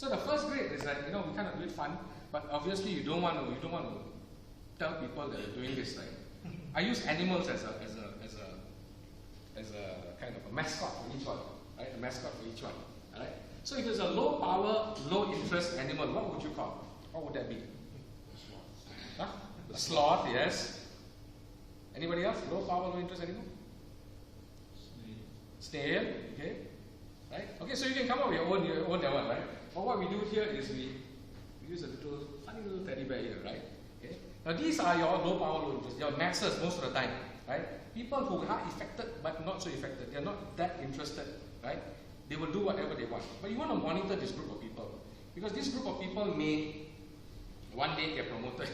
So the first grade is that, we kind of do it fun, but obviously you don't want to tell people that you're doing this, right? I use animals as a kind of a mascot for each one, right? A mascot for each one, right? So if it's a low power, low interest animal, what would you call? What would that be? Huh? A sloth, yes. Anybody else? Low power, low interest animal? Snail, okay. Right? Okay, so you can come up with your own that one, right? But what we do here is we use a funny little teddy bear here, right? Okay. Now these are your low power, low interest, your maxers most of the time, right? People who are affected but not so affected, they're not that interested, right? They will do whatever they want. But you want to monitor this group of people, because this group of people may one day get promoted,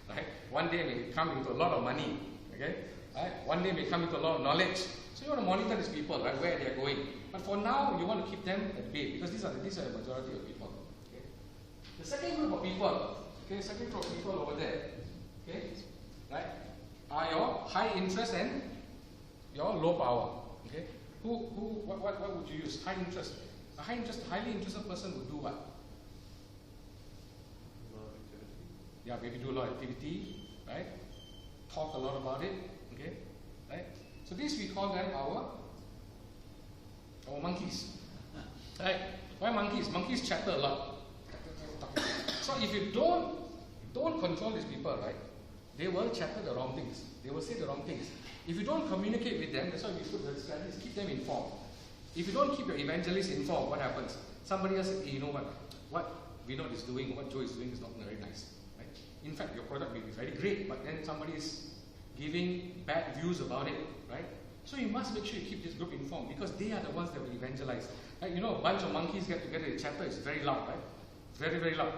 right? One day may come into a lot of money, okay? Right? One day may come into a lot of knowledge. So you want to monitor these people, right? Where they're going. But for now, you want to keep them at bay, because these are the majority of people. Okay? The second group of people, okay, second group of people over there, okay, right, are your high interest and your low power. Okay, what would you use? High interest. A highly interested person would do what? Yeah, maybe do a lot of activity, right? Talk a lot about it. Okay, right. So these we call them our monkeys. Right? Why monkeys? Monkeys chatter a lot. So if you don't control these people, right, they will chatter the wrong things. They will say the wrong things. If you don't communicate with them, that's why we put the strategies, keep them informed. If you don't keep your evangelists informed, what happens? Somebody else says, hey, you know what Vinod is doing, what Joe is doing is not very nice. Right? In fact, your product may be very great, but then somebody is giving bad views about it, right? So you must make sure you keep this group informed, because they are the ones that will evangelize. Right? A bunch of monkeys get together in chatter, it's very loud, right? Very, very loud,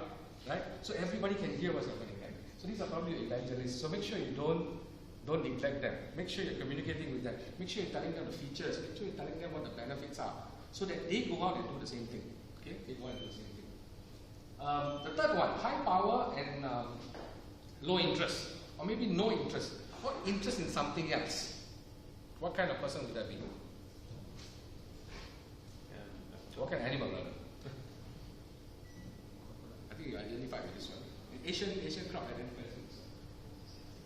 right? So everybody can hear what's happening, right? So these are probably your evangelists. So make sure you don't neglect them. Make sure you're communicating with them. Make sure you're telling them the features. Make sure you're telling them what the benefits are, so that they go out and do the same thing. Okay? They go out and do the same thing. The third one, high power and low interest, or maybe no interest. What interest in something else? What kind of person would that be? What kind of animal, rather? I think you identify with this one. Asian crowd identifies with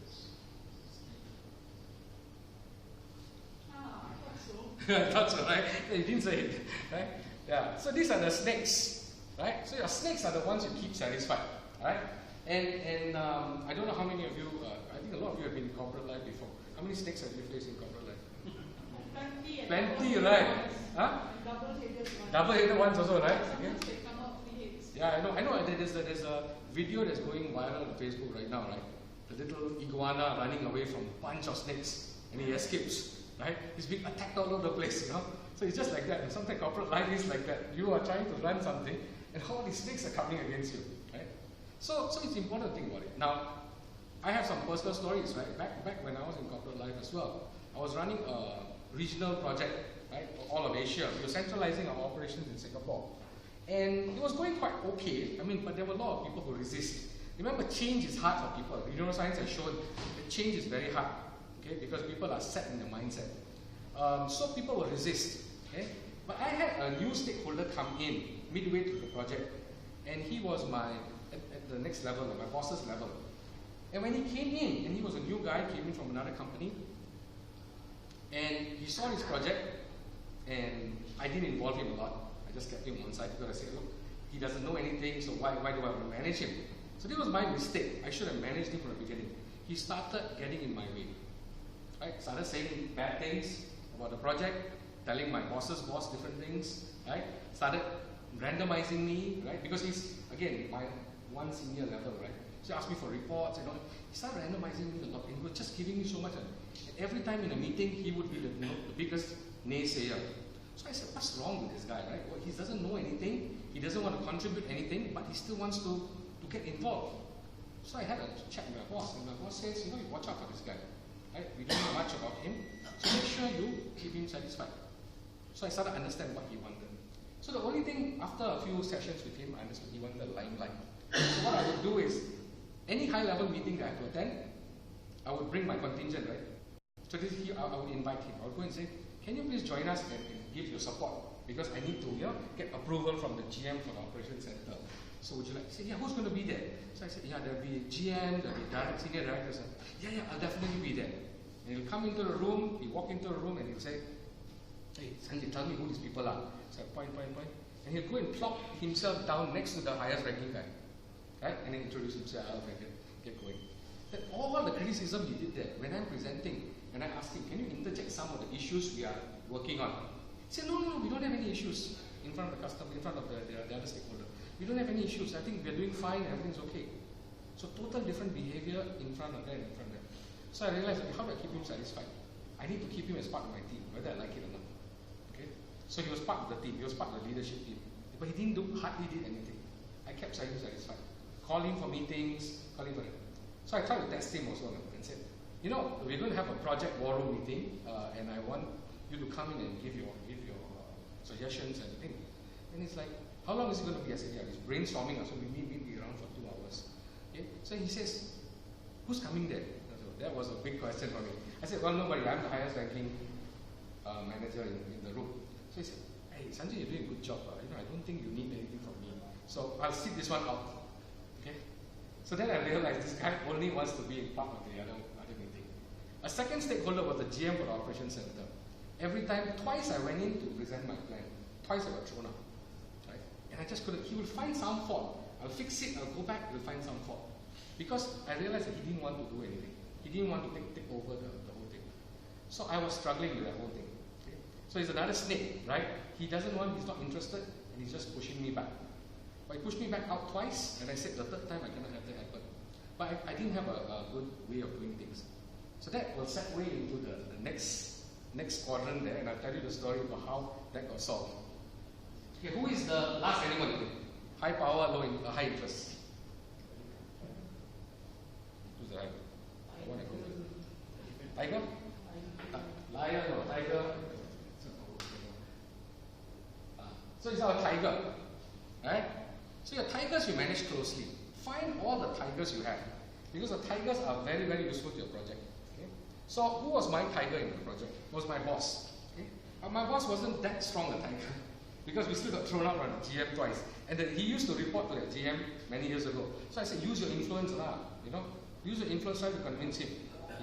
this. I thought so, right? You didn't say it, right? Yeah. So these are the snakes, right? So your snakes are the ones you keep satisfied, right? And I don't know how many of you. I think a lot of you have been in corporate life before. How many snakes have you faced in corporate life? Plenty, right? Huh? Double-headed ones also, right? Okay. Yeah, I know. There's a video that's going viral on Facebook right now, right? The little iguana running away from a bunch of snakes, and he escapes, right? He's being attacked all over the place, So it's just like that. And sometimes corporate life is like that. You are trying to run something, and all these snakes are coming against you, right? So it's important to think about it. Now, I have some personal stories, right? Back when I was in corporate life as well, I was running a regional project, right, for all of Asia. We were centralizing our operations in Singapore. And it was going quite okay, but there were a lot of people who resist. Remember, change is hard for people. Neuroscience has shown that change is very hard, okay, because people are set in their mindset. So people will resist, okay. But I had a new stakeholder come in midway through the project, and he was at the next level, my boss's level. And when he came in, and he was a new guy, came in from another company, and he saw this project, and I didn't involve him a lot. I just kept him on one side because I said, look, he doesn't know anything, so why do I want to manage him? So this was my mistake. I should have managed him from the beginning. He started getting in my way. Right? Started saying bad things about the project, telling my boss's boss different things, right? Started randomizing me, right? Because he's, again, my one senior level, right? So he asked me for reports, He started randomizing me a lot, and he was just giving me so much. And every time in a meeting, he would be the biggest naysayer. So I said, what's wrong with this guy, right? Well, he doesn't know anything, he doesn't want to contribute anything, but he still wants to get involved. So I had a chat with my boss, and my boss says, you watch out for this guy, right? We don't know much about him, so make sure you keep him satisfied. So I started to understand what he wanted. So the only thing, after a few sessions with him, I understood he wanted the limelight. So what I would do is, any high-level meeting that I have to attend, I would bring my contingent, right? So I would invite him. I would go and say, can you please join us and give your support because I need to, get approval from the GM for the operations center. So would you like? He said, yeah, who's going to be there? So I said, yeah, there'll be GM, there'll be senior directors. Yeah, I'll definitely be there. And he'll come into the room, he'll walk into the room and he'll say, hey, Sanjay, tell me who these people are. So I point. And he'll go and plop himself down next to the highest ranking guy. Right? And then introduce himself and get going. Then all the criticism he did there, when I'm presenting, when I asked him, can you interject some of the issues we are working on? He said, no, we don't have any issues in front of the customer, in front of the other stakeholder. We don't have any issues. I think we're doing fine, everything's okay. So total different behavior in front of them, in front of them. So I realized, how do I keep him satisfied? I need to keep him as part of my team, whether I like it or not. Okay? So he was part of the team, he was part of the leadership team. But he hardly did anything. I kept him satisfied. Call him for meetings, call him for it. So I tried to test him also and said, we're going to have a project war room meeting, and I want you to come in and give your suggestions and things. And he's like, how long is it going to be? I said, yeah, it's brainstorming, so we meet around for 2 hours. Okay? So he says, who's coming there? So that was a big question for me. I said, well, nobody. I'm the highest ranking manager in the room. So he said, hey, Sanjay, you're doing a good job. I don't think you need anything from me. So I'll sit this one out. Okay? So then I realized this guy only wants to be in part of the other meeting. A second stakeholder was the GM for the operations center. Twice I went in to present my plan. Twice I got thrown out. Right? And I just couldn't. He will find some fault. I'll fix it, I'll go back, he'll find some fault. Because I realized that he didn't want to do anything. He didn't want to take over the whole thing. So I was struggling with that whole thing. Okay? So he's another snake, right? He's not interested, and he's just pushing me back. But he pushed me back out twice, and I said the third time I cannot have that happen. But I didn't have a good way of doing things. So that will segue into the next quadrant there, and I'll tell you the story about how that got solved. Okay, who is the last animal? High power, high interest. Who's the tiger? Lion or tiger? So it's our tiger. Right? So your tigers you manage closely. Find all the tigers you have. Because the tigers are very, very useful to your project. Okay? So who was my tiger in the project? It was my boss. Okay? But my boss wasn't that strong a tiger. Because we still got thrown out on the GM twice. And then he used to report to the GM many years ago. So I said, use your influence lah. Use your influence, try to convince him.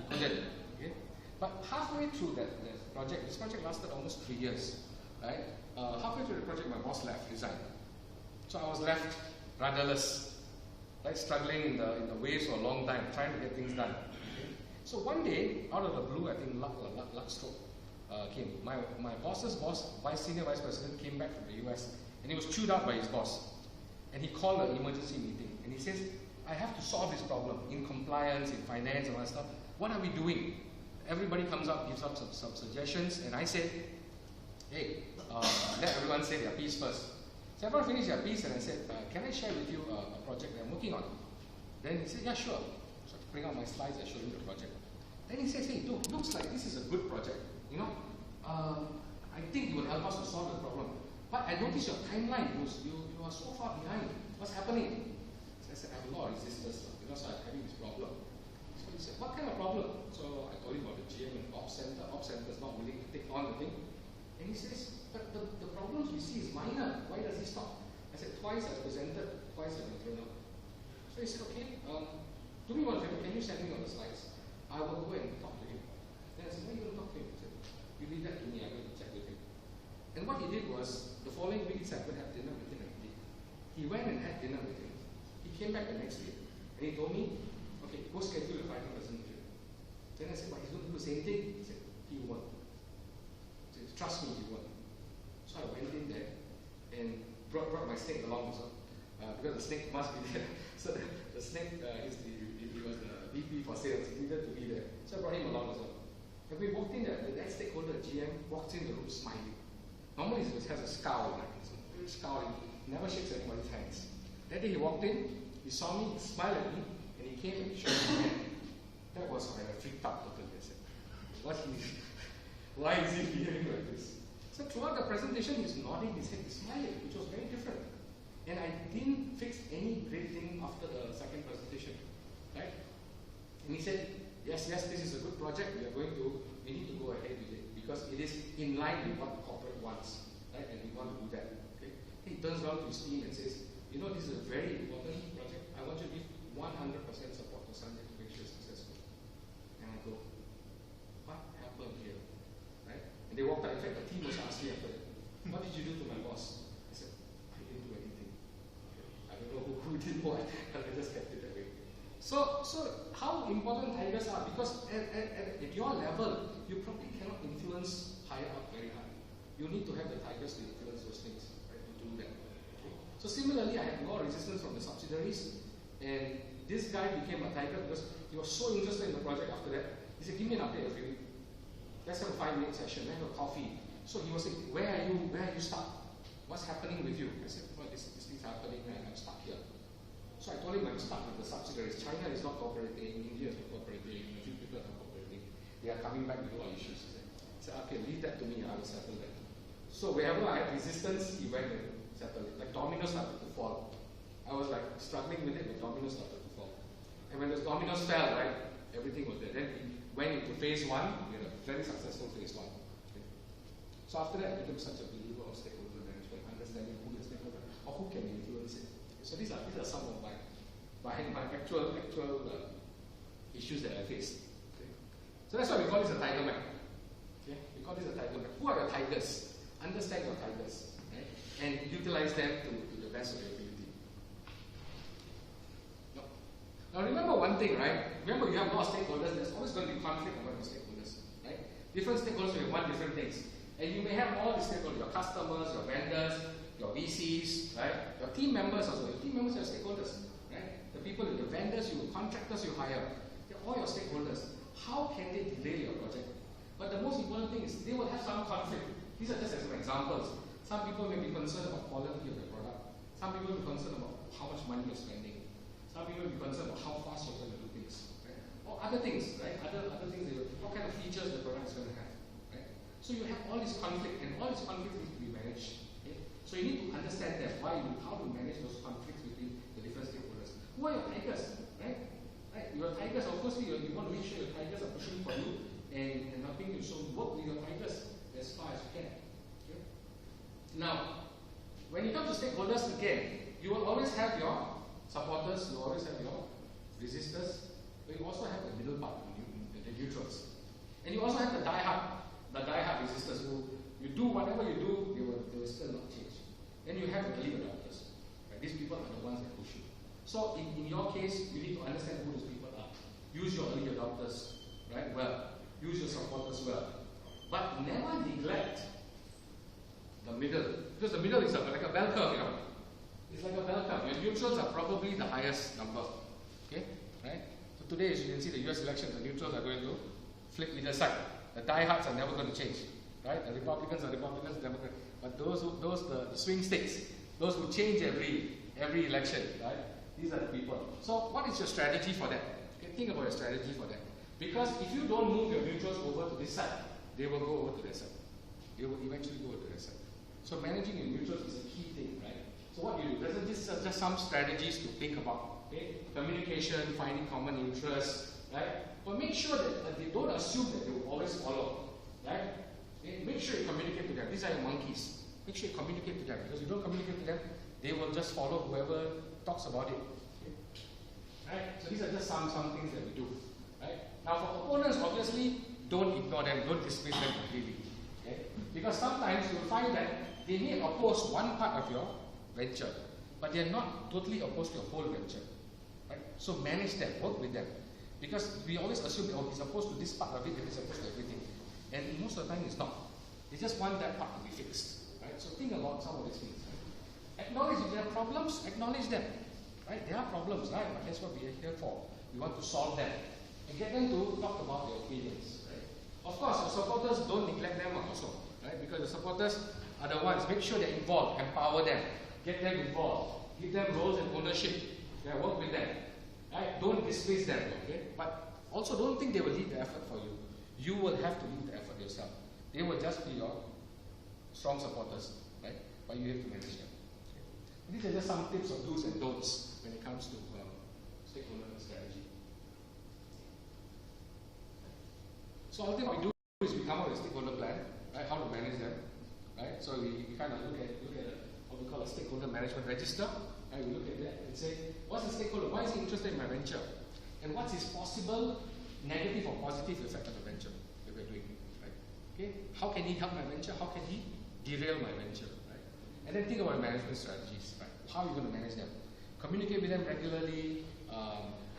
He couldn't. Okay? But halfway through that project, this project lasted almost 3 years. Right? Halfway through the project, my boss resigned. So I was left rudderless, right? Struggling in the waves for a long time, trying to get things done. Okay? So one day, out of the blue, I think luck stroke came. My boss's boss, senior vice president, came back from the US, and he was chewed out by his boss. And he called an emergency meeting, and he says, I have to solve this problem in compliance, in finance, and all that stuff. What are we doing? Everybody comes up, gives up some suggestions, and I said, hey, let everyone say their piece first. So everyone finished their piece, and I said, can I share with you a project that I'm working on? Then he said, yeah, sure. So I bring out my slides, I show him the project. Then he says, hey, look, looks like this is a good project. I think you will help us to solve the problem. But I noticed your timeline, you are so far behind. What's happening? So I said, I have a lot of resistance because I'm having this problem. So he said, what kind of problem? So I told him about the GM and Ops Center. Ops Center is not willing to take on the thing. And he says, but the problems we see is minor. Why does he stop? I said, twice I presented, twice I been thrown out. So he said, okay, do me one favor, can you send me on the slides? I will go and talk to him. Then I said, why are you going to talk to him? He said, you leave that to me, I'm going to check with him. And what he did was, the following week he said, I'm going to have dinner with him. He went and had dinner with him. He came back the next week, and he told me, okay, go schedule a final presentation. Then I said, well, he's going to do the same thing. He said, he won't. He said, trust me, he won't. So I went in there and brought my snake along also, because the snake must be there. So the snake, he was the VP for sales, he needed to be there. So I brought him along also. And we walked in there, the next stakeholder, GM, walked in the room smiling. Normally he has a scowl, like this, scowling, never shakes anybody's hands. That day he walked in, he saw me, he smiled at me, and he came and shook his hand. That was when I freaked out totally. I said, why is he behaving like this? So throughout the presentation, he's nodding his head, he's smiling, which was very different. And I didn't fix any great thing after the second presentation, right? And he said, yes, this is a good project, we need to go ahead with it, because it is in line with what the corporate wants. right? And we want to do that. Okay? He turns around to his team and says, you know, this is a very important project. I want you to give 100% support to Sanjay to make sure it's successful. And I go, what happened here? Right? And they walked out. In fact, the team was asking after that, what did you do to my boss? I said, I didn't do anything. I don't know who did what, but I just kept it that way. So how important tigers are, because at your level, you probably cannot influence higher up very high. You need to have the tigers to influence those things, right, to do that. Okay? So similarly, I had a lot of resistance from the subsidiaries, and this guy became a tiger because he was so interested in the project after that. He said, give me an update every week. Let's have a 5-minute session, let's have a coffee. So he was saying, where are you stuck? What's happening with you? I said, well, this thing's happening and I'm stuck here. So I told him I'm stuck with the subsidiaries. China is not cooperating, India is not cooperating, a few people are not cooperating. They are coming back with a lot of issues. He said, okay, leave that to me, I will settle that. So wherever I had resistance, he went and settled it. Like dominoes started to fall. I was like struggling with it, but dominoes started to fall. And when those dominoes fell, right, everything was there. Then we went into phase 1, we had a very successful phase 1. Okay. So after that, I became such a believer of stakeholder management, understanding who the stakeholder, or who can influence it. So these are some of my actual issues that I faced. Okay. So that's why we call this a tiger map. Okay. We call this a tiger map. Who are your tigers? Understand your tigers, right? And utilize them to the best of your ability. Now remember one thing, right? Remember you have a lot of stakeholders, there's always going to be conflict among the stakeholders, right? Different stakeholders will want different things. And you may have all the stakeholders, your customers, your vendors, your VCs, right? Your team members also. Your team members are stakeholders, right? The people, the vendors, your contractors you hire, they're all your stakeholders. How can they delay your project? But the most important thing is they will have some conflict. These are just some examples. Some people may be concerned about quality of the product. Some people may be concerned about how much money you're spending. Some people may be concerned about how fast you're going to do things, right? Or other things, right? Other things, what kind of features the product is going to have, right? So you have all this conflict, and all these conflicts need to be managed. Okay? So you need to understand that how to manage those conflicts between the different stakeholders. Who are your tigers, right? Right? Your tigers, of course, you want to make sure your tigers are pushing for you and helping you. So work with your tigers as far as you can. Okay? Now, when it comes to stakeholders, again, you will always have your supporters, you always have your resistors, but you also have the middle part, the neutrals. And you also have the die-hard resistors who you do whatever you do, they will still not change. Then you have the early adopters. Right? These people are the ones that push you. So in your case, you need to understand who those people are. Use your early adopters, right? Well, use your supporters well. But never neglect the middle, because the middle is like a bell curve, you know. It's like a bell curve. Your neutrals are probably the highest number. Okay? Right? So today, as you can see, the US elections, the neutrals are going to flip either side. The diehards are never going to change. Right? The Republicans are Republicans, Democrats. But the swing states, those who change every election, right? These are the people. So what is your strategy for that? Okay, think about your strategy for that. Because if you don't move your neutrals over to this side, they will go over to that side. They will eventually go over to that side. So managing your neutrals is a key thing, right? So what you do, these are just some strategies to think about. Okay? Communication, finding common interests, right? But make sure that they don't assume that they will always follow, right? Okay? Make sure you communicate to them. These are your monkeys. Make sure you communicate to them, because if you don't communicate to them, they will just follow whoever talks about it. Okay? Right? So these are just some things that we do. Right? Now for opponents, obviously, don't ignore them, don't dismiss them completely. Okay? Because sometimes you'll find that they may oppose one part of your venture, but they are not totally opposed to your whole venture. Right? So manage them, work with them. Because we always assume that he's opposed to this part of it, he's opposed to everything. And most of the time it's not. They just want that part to be fixed. Right? So think about some of these things. Right? Acknowledge if there are problems, acknowledge them. Right? There are problems, right? But that's what we are here for. We want to solve them. And get them to talk about their opinions. Right? Of course, your supporters, don't neglect them also. Right? Because the supporters are the ones, make sure they're involved, empower them, get them involved, give them roles and ownership, yeah, work with them. Right? Don't dismiss them, okay? But also don't think they will lead the effort for you. You will have to lead the effort yourself. They will just be your strong supporters, right? But you have to manage them. Okay? These are just some tips or do's and don'ts when it comes to stakeholder strategy. So all thing we do is we come up with a stakeholder plan, right? How to manage them. right? So we kind of look at what we call a stakeholder management register, right? We look at that and say, what's the stakeholder? Why is he interested in my venture? And what's his possible negative or positive effect of the venture that we're doing, right? Okay, how can he help my venture? How can he derail my venture, right? And then think about management strategies, right? How are you going to manage them? Communicate with them regularly,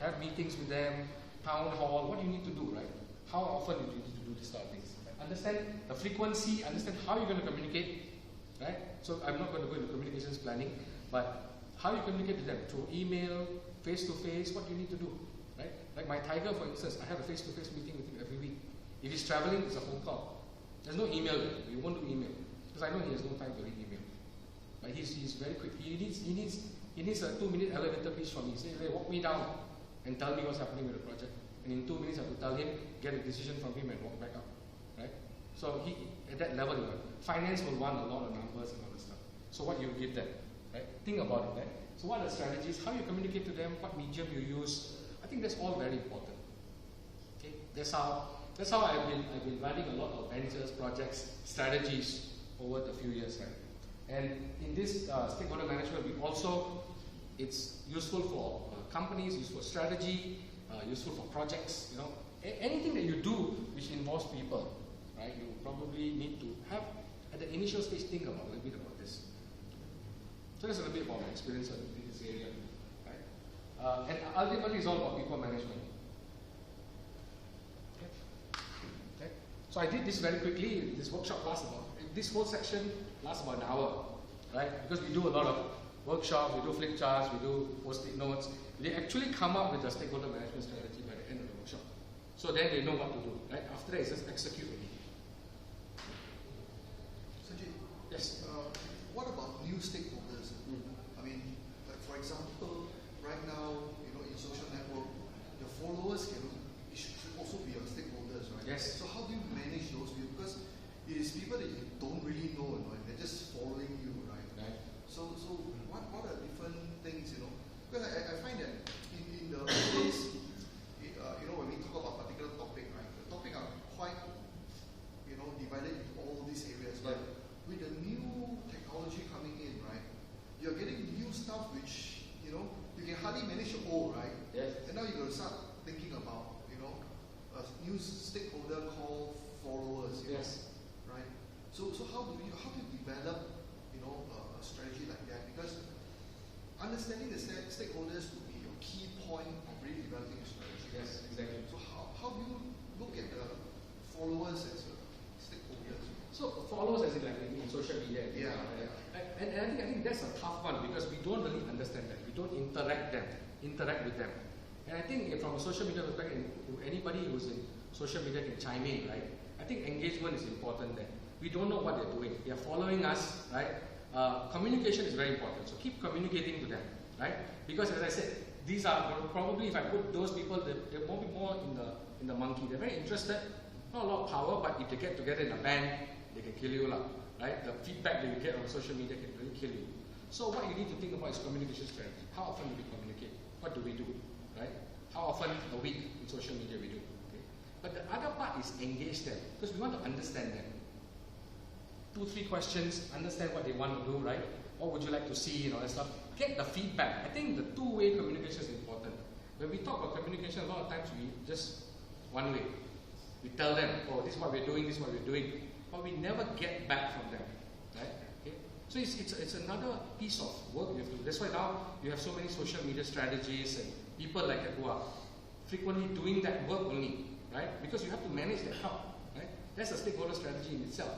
have meetings with them, town hall, what do you need to do, right? How often do you need to do these sort of things? Right? Understand the frequency, understand how you're going to communicate, right? So I'm not going to go into communications planning, but how you communicate with them, through email, face-to-face, what do you need to do? Right? Like my tiger, for instance, I have a face-to-face meeting with him every week. If he's traveling, it's a phone call. There's no email there. We won't do email because I know he has no time to read email. But he's very quick. He needs a 2-minute elevator pitch from me. Say, hey, walk me down and tell me what's happening with the project. And in 2 minutes, I have to tell him, get a decision from him, and walk back up. Right? So he at that level, finance will want a lot of numbers and all that stuff. So what you give them, right? Think about it, right? So what are the strategies? How you communicate to them? What medium you use? I think that's all very important. Okay, that's how I've been running a lot of ventures, projects, strategies over the few years, right? And in this stakeholder management, it's useful for companies, useful for strategy, useful for projects. Anything that you do which involves people, right? You probably need to have at the initial stage think about a little bit about this. So that's a little bit about my experience in this area. And ultimately, it's all about people management. Okay. So I did this very quickly. This workshop this whole section lasts about an hour, right? Because we do a lot of workshops, we do flip charts, we do post-it notes. They actually come up with a stakeholder management strategy by the end of the workshop. So then they know what to do, right? After that, it's just execute it. Sanjay, yes. What about new stakeholders? I mean, like for example, right now, in social network, the followers should also be your stakeholders, right? Yes. So how do you manage those people? Because it is people that you don't really know, and they're just following you, right? Right. So what are different things, Because I find that in the old days, when we talk about a particular topic, right? The topic are quite, divided into all these areas. But with the new technology coming in, right? You're getting new stuff which, you can hardly manage your old, right? Yes. And now you're going to start thinking about, a new stakeholder called followers. Yes. Right. So how do you develop, a strategy like that? Because understanding the stakeholders would be your key point of really developing a strategy. Yes, exactly. So how do you look at the followers as stakeholders? So followers as in social media. Yeah. And I think that's a tough one because we don't really understand that. We don't interact with them. And I think from a social media perspective, anybody who's in social media can chime in, right? I think engagement is important there. We don't know what they're doing. They are following us, right? Communication is very important. So keep communicating to them, right? Because as I said, these are probably, if I put those people, they're more in the monkey. They're very interested, not a lot of power, but if they get together in a band, they can kill you, right? The feedback that you get on social media can really kill you. So what you need to think about is communication strategy. How often do we communicate? What do we do, right? How often a week in social media we do? Okay? But the other part is engage them because we want to understand them. 2-3 questions, understand what they want to do, right? What would you like to see, and stuff. Get the feedback. I think the two-way communication is important. When we talk about communication, a lot of times we just one way. We tell them, oh, this is what we're doing, this is what we're doing. But we never get back from them, right? Okay? So it's another piece of work you have to do. That's why now you have so many social media strategies and people like that who are frequently doing that work only, right? Because you have to manage that crowd, right? That's a stakeholder strategy in itself.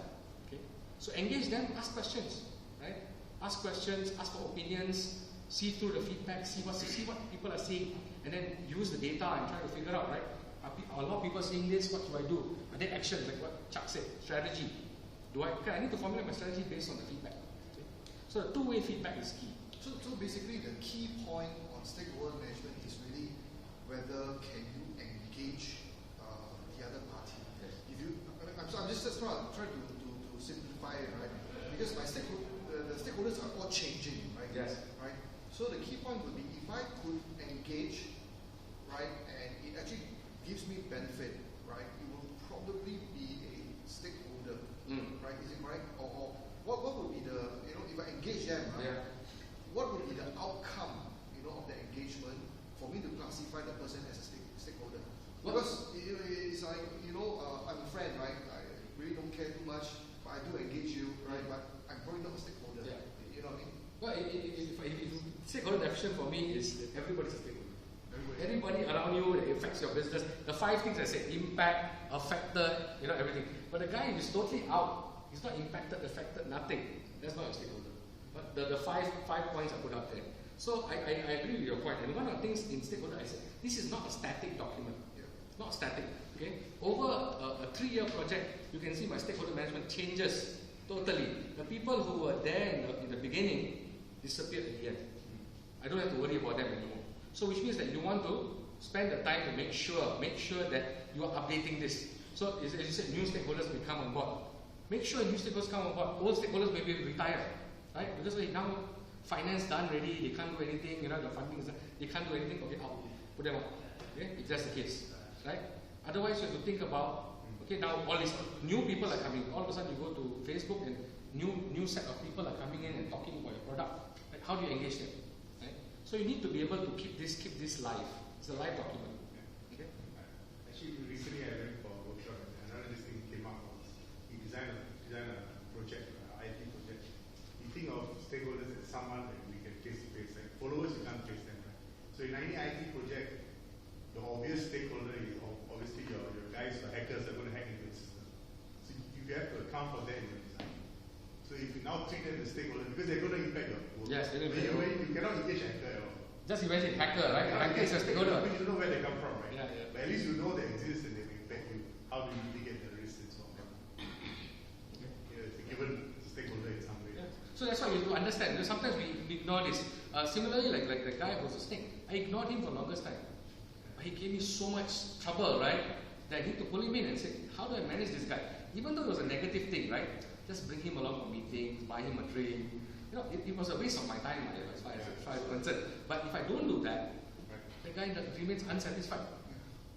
Okay? So engage them, ask questions, right? Ask questions, ask for opinions, see through the feedback, see what people are saying, and then use the data and try to figure out, right? Are a lot of people saying this? What do I do? Are there actions like what Chuck said? Strategy. I need to formulate my strategy based on the feedback. Okay? So the two-way feedback is key. So basically, the key point on stakeholder management is really whether can you engage the other party. Yes. If you, I'm just trying to simplify it, right? Because the stakeholders are all changing, right? Yes. Right. So the key point would be if I could engage, right, and it actually gives me benefit, right? It will probably be a stakeholder, right? Is it right? Or what would be the, if I engage them, right? Yeah. What would be the outcome, of the engagement for me to classify the person as a stakeholder? Because it's like, I'm a friend, right? I really don't care too much, but I do engage you, right? But I'm probably not a stakeholder. Yeah. You know what I mean? Well, if stakeholder definition for me is that everybody's a stakeholder. Everybody around you, it affects your business. The 5 things I said: impact, affected, everything. But the guy who's totally out, he's not impacted, affected, nothing. That's not a stakeholder. But the five points I put up there. So I agree with your point. And one of the things in stakeholder, I said, this is not a static document. It's not static. Okay. Over a 3-year project, you can see my stakeholder management changes totally. The people who were there in the beginning disappeared at the end. I don't have to worry about them anymore. So which means that you want to spend the time to make sure that you are updating this. So as you said, new stakeholders may come on board. Make sure new stakeholders come on board. Old stakeholders may be retired, right? Because now finance done ready, they can't do anything. The funding is done, they can't do anything. Okay, out, put them out. Okay, if that's the case, right? Otherwise, you have to think about, okay, now all these new people are coming. All of a sudden, you go to Facebook and new set of people are coming in and talking about your product. Right? How do you engage them? Right? So you need to be able to keep this live. It's a live document. Okay. Actually, recently I went for a workshop and another thing came up was he designed a project, an IT project. You think of stakeholders as someone that we can face to face. Like followers, you can't face them. Right? So in any IT project, the obvious stakeholder is obviously your guys or hackers are going to hack into the system. So you have to account for that in your design. So if you now treat them as stakeholders, because they're going to impact your work. Yes, they're going to impact your work. You cannot engage a hacker at all. Just imagine hacker, right? Hacker is a stakeholder. But you don't know where they come from, right? Yeah. But at least you know they exist and they impact you. How do you mitigate the risks and so on? Okay. It's a given stakeholder in some way. Yeah. So that's why you have to understand. Because sometimes we ignore this. Similarly, like the guy who's a snake, I ignored him for the longest time. He gave me so much trouble, right? That I need to pull him in and say, how do I manage this guy? Even though it was a negative thing, right? Just bring him along for meetings, buy him a drink. It was a waste of my time as far as I'm concerned. But if I don't do that, the guy remains unsatisfied.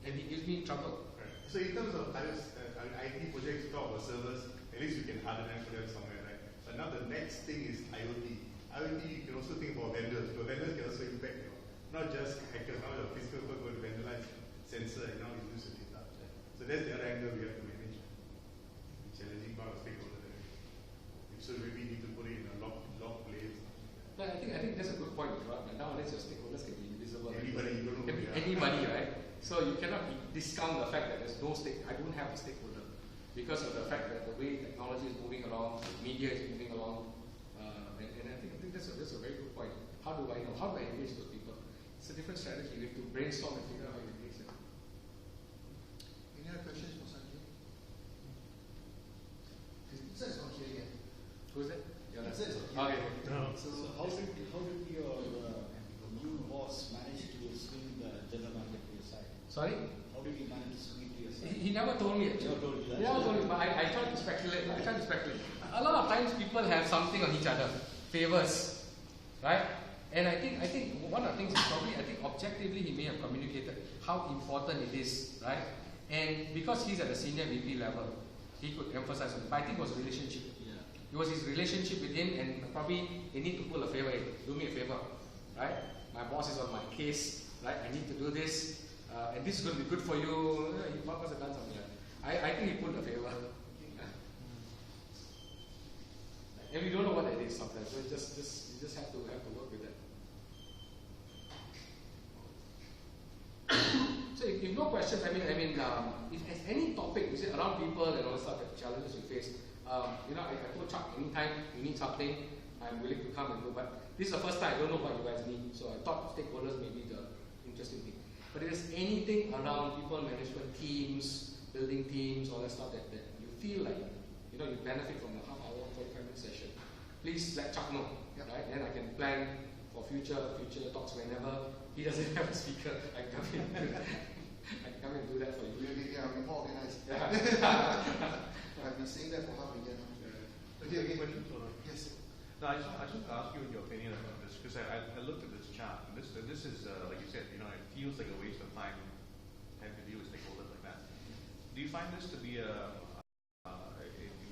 And he gives me trouble. Right. So in terms of IT projects, you talk about servers, at least you can harden them for them somewhere, right? But now the next thing is IoT. IoT, you can also think about vendors, because vendors can also impact not just hackers, now your physical code going to vandalize sensor and now you lose the data. So that's the other angle we have to manage. The challenging part of stakeholder there. So maybe you need to put it in a lock place. But I think that's a good point, right? Nowadays your stakeholders can be invisible. Anybody, you don't know who they are. Anybody, right? So you cannot discount the fact that there's no I don't have a stakeholder. Because of the fact that the way technology is moving along, media is moving along, and I think that's a very good point. How do I know? How do I engage those people? It's a different strategy. We have to brainstorm and figure out how to engage them. Any other questions for Sanjay? It says not here yet. Who's that? It says not here. Okay. No. So how did your new boss manage to swing the general manager to your side? Sorry? How did he manage to swing to your side? He never told me. Never told you that? He never told me, but I tried to speculate. A lot of times people have something on each other, favors, right? And I think one of the things is probably, objectively he may have communicated how important it is, right? And because he's at the senior VP level, he could emphasize on it. But I think it was relationship. Yeah. It was his relationship with him, and probably they need to pull a favor. Hey, do me a favor, right? My boss is on my case, right? I need to do this, and this is going to be good for you. He must have done something. I think he pulled a favor. And we don't know what that is sometimes. So you just have to work with it. So if no questions, if there's any topic, you say around people and all the stuff, the challenges you face, I told Chuck, anytime you need something, I'm willing to come and do. But this is the first time I don't know what you guys need, so I thought stakeholders may be the interesting thing. But if there's anything around people management, teams, building teams, all that stuff that you feel like you benefit from the half-hour, 45-minute session, please let Chuck know, right? Then I can plan for future talks whenever he doesn't have a speaker. I can come in and do that for you. Yeah, we're more organized. Yeah. I've been saying that for half a year now. Okay. Yes. No, I just want to ask you your opinion about this, because I looked at this chart, and this is, like you said, it feels like a waste of time having to deal with stakeholders like that. Do you find this to be in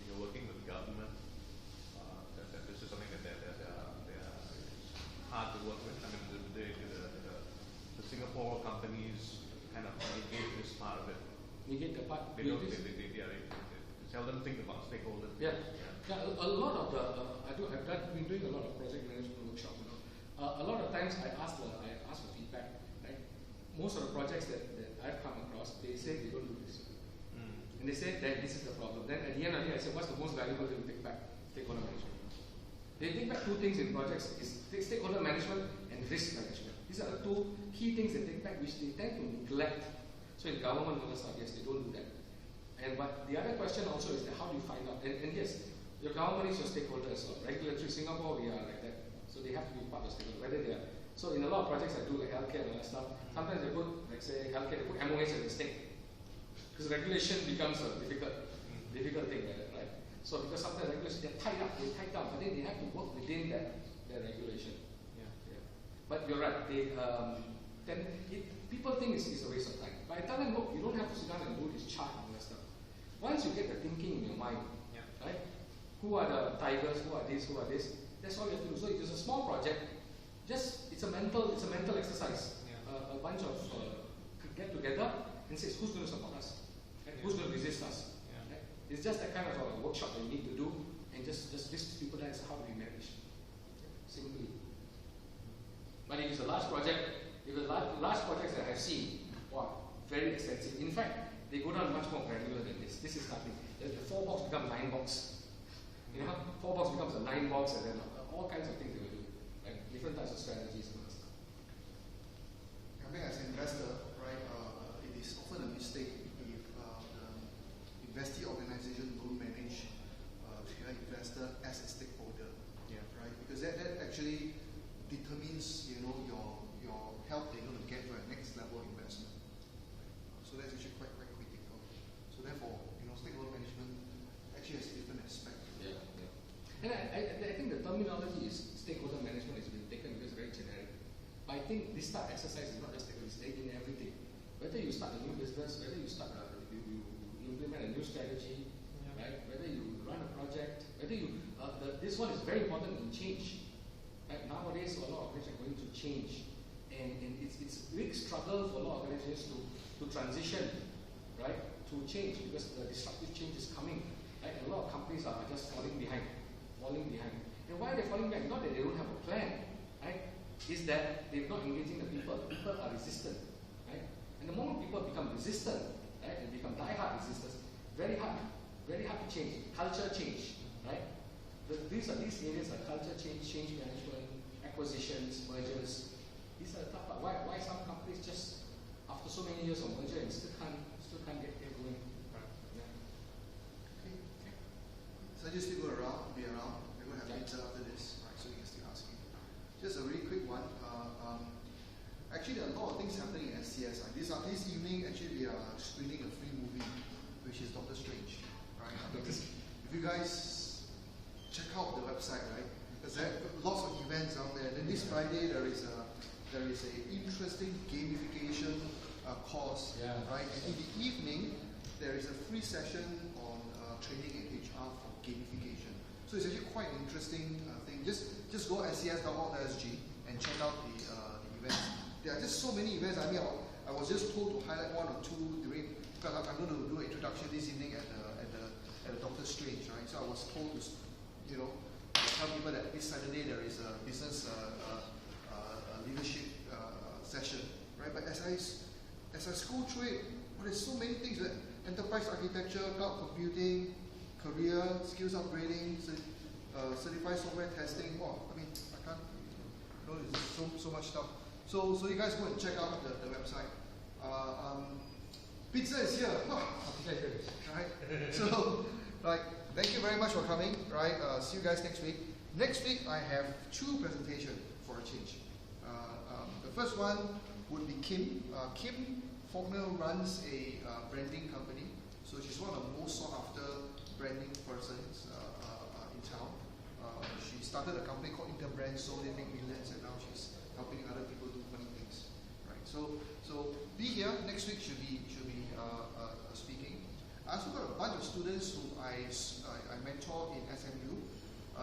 your working with government, negate the part. They don't. They seldom think about stakeholders. Yeah. A lot of the I've been doing a lot of project management workshops. A lot of times I ask for feedback. Right? Most of the projects that I've come across, they say they don't do this, and they say that this is the problem. Then at the end of the day, I say, what's the most valuable thing to take back? Stakeholder management. They take back two things in projects: is stakeholder management and risk management. These are the two key things they take back, which they tend to neglect. So in government and other stuff, yes, they don't do that. But the other question also is that how do you find out? And yes, your government is your stakeholder as well. Regulatory Singapore, we are like that. So they have to be part of the stakeholder. Whether they are, so in a lot of projects I do like healthcare and other stuff, sometimes they put, like say healthcare, they put MOH as a stake. Because regulation becomes a difficult thing, right? So because sometimes regulations, they're tied up, they're tied down, but then they have to work within that regulation. Yeah. But you're right, people think it's a waste of time. But I tell them, look, you don't have to sit down and do this chart and all that stuff. Once you get the thinking in your mind, right? Who are the tigers, who are this, that's all you have to do. So if it's a small project, it's a mental exercise. A bunch of get together and says, who's going to support us? Right? Who's going to resist us? Right? It's just that kind of a workshop that you need to do, and just list people there and say, how do we manage? Simply. But if it's a large project, large projects that I've seen, wow, very extensive. In fact, they go down much more granular than this. This is nothing. The 4 box becomes 9 box. 4 box becomes a 9 box, and then all kinds of things they will do. Like different types of strategies and stuff. I think as an investor, right, it is often a mistake if the investee organization don't manage the investor as a stakeholder, right? Because that actually determines, your help they're going to get for a next level investment. So that's actually quite critical. So therefore, stakeholder management actually has a different aspect. Yeah. And I think the terminology is stakeholder management has been taken because it's very generic. But I think this type of exercise is not just taken, it's taken in everything. Whether you start a new business, whether you start you implement a new strategy, right? Whether you run a project, whether you this one is very important in change. Right? Nowadays, a lot of organizations are going to change, and it's a big struggle for a lot of organizations to transition, right? To change, because the disruptive change is coming. Right? And a lot of companies are just falling behind. And why are they falling behind? Not that they don't have a plan, right? Is that they're not engaging the people. People are resistant, right? And the moment people become resistant, right, and become die-hard resistors, very hard to change. Culture change, right? These areas are culture change management, acquisitions, mergers. These are the tough part. Why some companies just after so many years of merger and still can't get going. Right. Yeah. Okay. So just be around. We're going to have pizza after this, right? So you can still ask me. Just a really quick one. Actually, there are a lot of things happening in SCS. This evening, actually, we are screening a free movie, which is Doctor Strange, right? If you guys check out the website, right? Because there are lots of events out there. Then this Friday, there is a interesting gamification course, right? And in the evening, there is a free session on training in HR for gamification. So it's actually quite an interesting thing. Just go scs.org.sg and check out the events. There are just so many events. I mean, I was just told to highlight one or two during, because I'm going to do an introduction this evening at the Doctor Strange, right? So I was told to, tell people that this Saturday there is a business leadership session, right? But as I scroll through it, there's so many things that enterprise architecture, cloud computing, career, skills upgrading, certified software testing. Oh, I mean, I can't. There's so much stuff. So you guys go and check out the website. Pizza is here. Right? So, right. Thank you very much for coming. Right. See you guys next week. Next week I have 2 presentations for a change. The first one would be Kim. Kim Faulkner runs a branding company. So she's one of the most sought after branding persons in town. She started a company called Interbrand, sold it, make millions, and now she's helping other people do funny things. Right. So be here next week. Should be speaking. I also got a bunch of students who I mentor in SMU.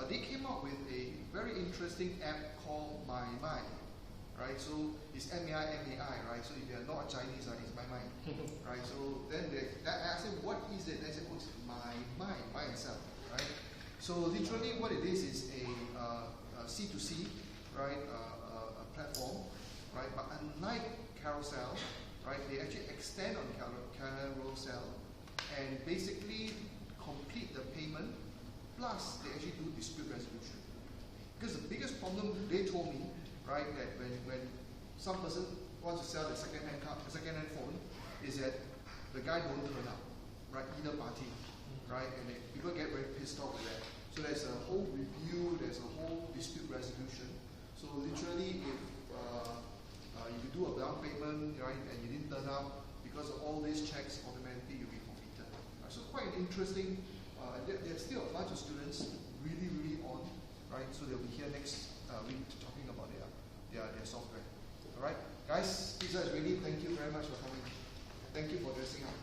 They came up with a very interesting app called My Mind. right? So it's MAI, right? So if you're not a Chinese, it's my mind, right? So then I said, what is it? They said, oh, it's my mind, buy and sell, right? So literally what it is a C2C, right? A platform, right? But unlike Carousel, right? They actually extend on Carousel and basically complete the payment, plus they actually do dispute resolution. Because the biggest problem they told me, right, that when some person wants to sell the second-hand phone, is that the guy don't turn up, right, either party, right, and people get very pissed off with that. So there's a whole review, there's a whole dispute resolution. So literally, if you do a down payment, right, and you didn't turn up, because of all these checks, automatically you'll be forfeited. Right, so quite an interesting. There's still a bunch of students really on, right? So they'll be here next week talking about their software. All right, guys, pizza is ready. Thank you very much for coming. Thank you for dressing up.